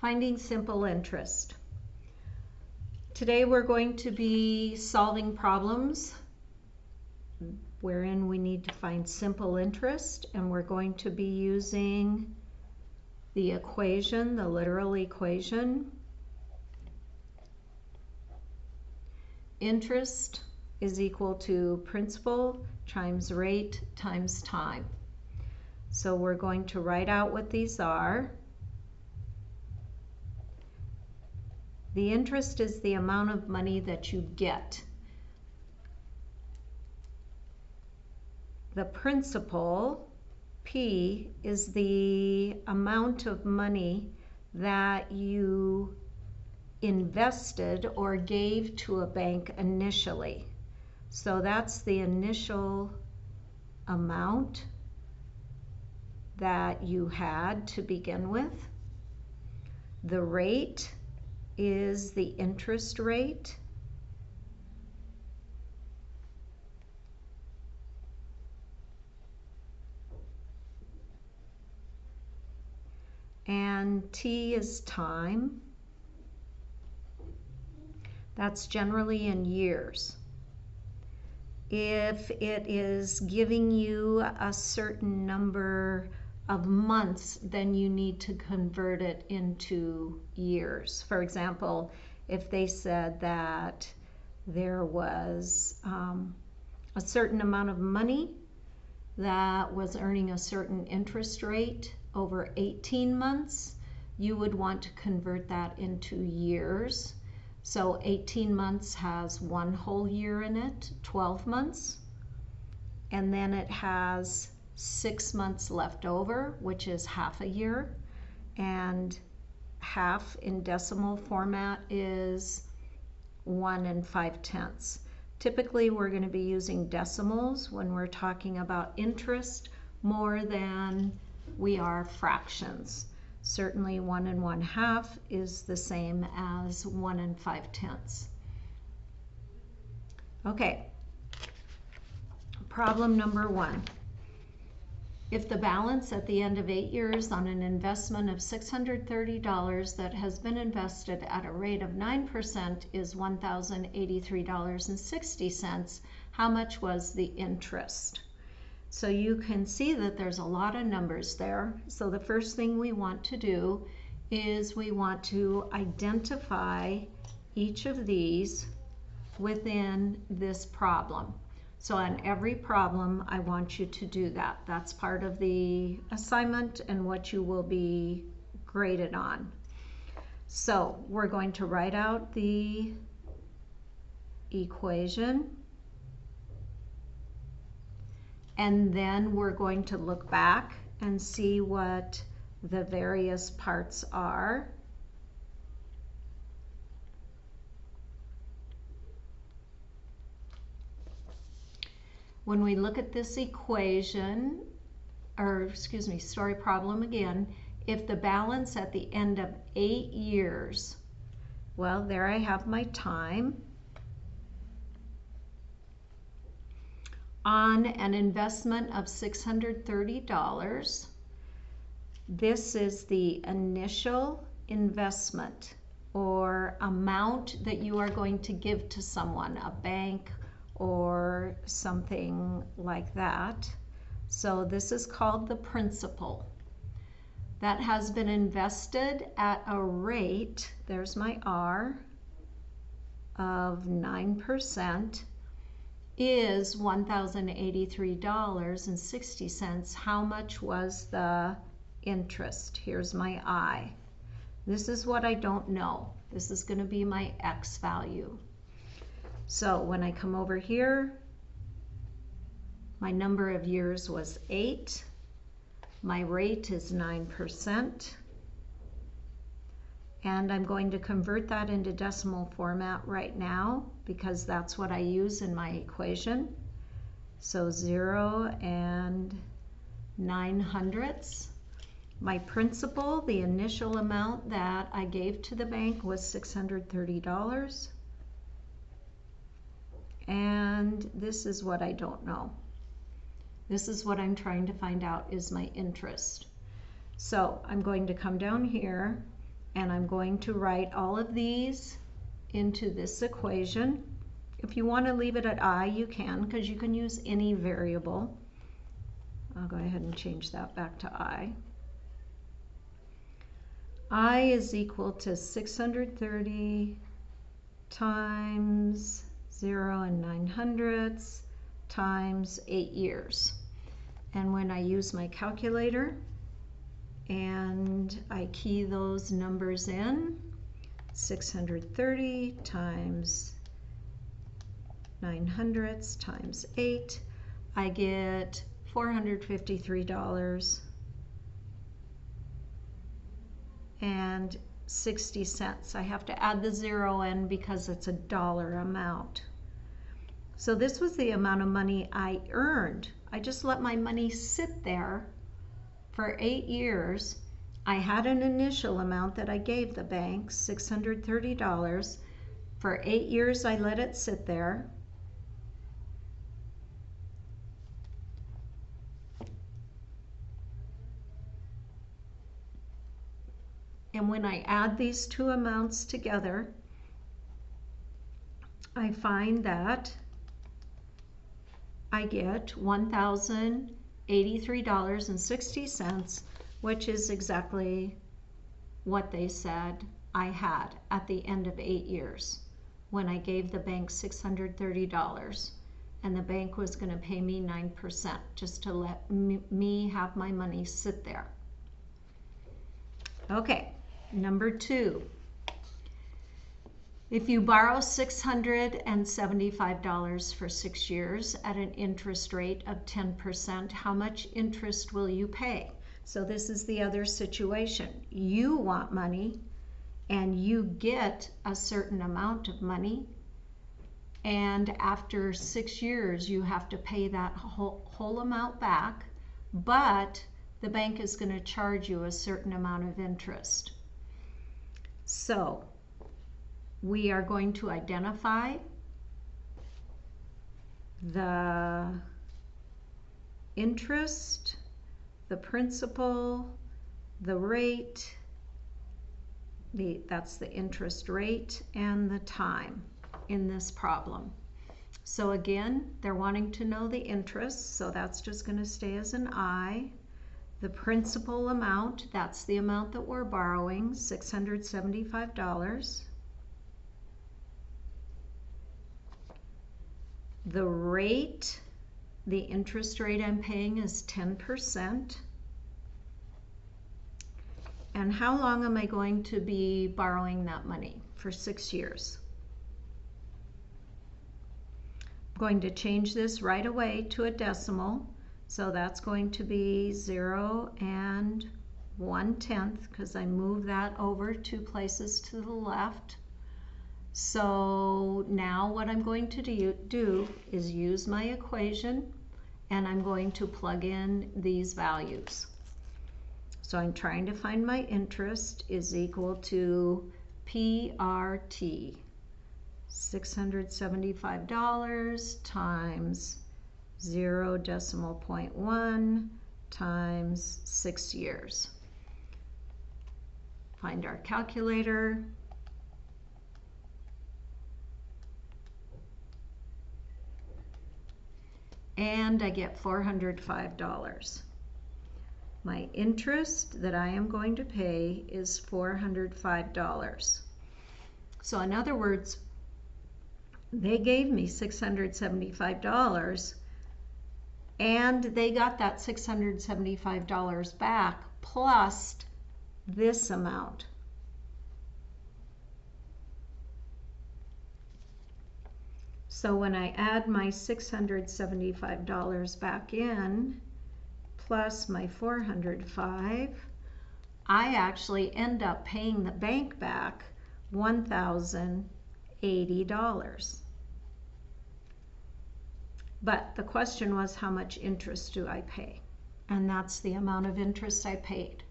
Finding simple interest. Today we're going to be solving problems wherein we need to find simple interest, and we're going to be using the equation, the literal equation. Interest is equal to principal times rate times time. So we're going to write out what these are. The interest is the amount of money that you get. The principal, P, is the amount of money that you invested or gave to a bank initially. So that's the initial amount that you had to begin with. The rate is the interest rate. And T is time. That's generally in years. If it is giving you a certain number of months, then you need to convert it into years. For example, if they said that there was a certain amount of money that was earning a certain interest rate over 18 months, you would want to convert that into years. So 18 months has one whole year in it, 12 months, and then it has 6 months left over, which is half a year, and half in decimal format is 1 5/10. Typically we're going to be using decimals when we're talking about interest more than we are fractions. Certainly 1 1/2 is the same as 1 5/10. Okay, problem number 1. If the balance at the end of 8 years on an investment of $630 that has been invested at a rate of 9% is $1,083.60, how much was the interest? So you can see that there's a lot of numbers there. So the first thing we want to do is we want to identify each of these within this problem. So on every problem, I want you to do that. That's part of the assignment and what you will be graded on. So we're going to write out the equation, and then we're going to look back and see what the various parts are. When we look at this equation, or excuse me, story problem again, if the balance at the end of 8 years, well, there I have my time. On an investment of $630, this is the initial investment or amount that you are going to give to someone, a bank or something like that. So this is called the principal. That has been invested at a rate, there's my R, of 9%, is $1,083.60. How much was the interest? Here's my I. This is what I don't know. This is going to be my X value. So when I come over here, my number of years was 8. My rate is 9. And I'm going to convert that into decimal format right now because that's what I use in my equation. So 0 and 9/100. My principal, the initial amount that I gave to the bank, was $630. And this is what I don't know. This is what I'm trying to find out is my interest. So I'm going to come down here And I'm going to write all of these into this equation. If you want to leave it at I, you can, because you can use any variable. I'll go ahead and change that back to I. I is equal to 630 times 0 and 900ths times 8 years. And when I use my calculator and I key those numbers in, 630 times 900ths times 8, I get $453.60. I have to add the 0 in because it's a dollar amount. So this was the amount of money I earned. I just let my money sit there for 8 years. I had an initial amount that I gave the bank, $630. For 8 years I let it sit there. And when I add these two amounts together, I find that I get $1,083.60, which is exactly what they said I had at the end of 8 years when I gave the bank $630, and the bank was going to pay me 9% just to let me have my money sit there. Okay, number 2. If you borrow $675 for 6 years at an interest rate of 10%, how much interest will you pay? So this is the other situation. You want money and you get a certain amount of money, and after 6 years you have to pay that whole amount back, but the bank is going to charge you a certain amount of interest. So we are going to identify the interest, the principal, the rate, that's the interest rate, and the time in this problem. So again, they're wanting to know the interest, so that's just going to stay as an I. The principal amount, that's the amount that we're borrowing, $675. The rate, the interest rate I'm paying is 10%. And how long am I going to be borrowing that money? For 6 years. I'm going to change this right away to a decimal. So that's going to be 0 and 1/10, because I moved that over 2 places to the left. So now what I'm going to do is use my equation, and I'm going to plug in these values. So I'm trying to find my interest is equal to PRT, $675 times 0.1 times 6 years. Find our calculator. And I get $405. My interest that I am going to pay is $405. So in other words, they gave me $675, and they got that $675 back plus this amount. So when I add my $675 back in, plus my $405, I actually end up paying the bank back $1,080. But the question was, how much interest do I pay? And that's the amount of interest I paid.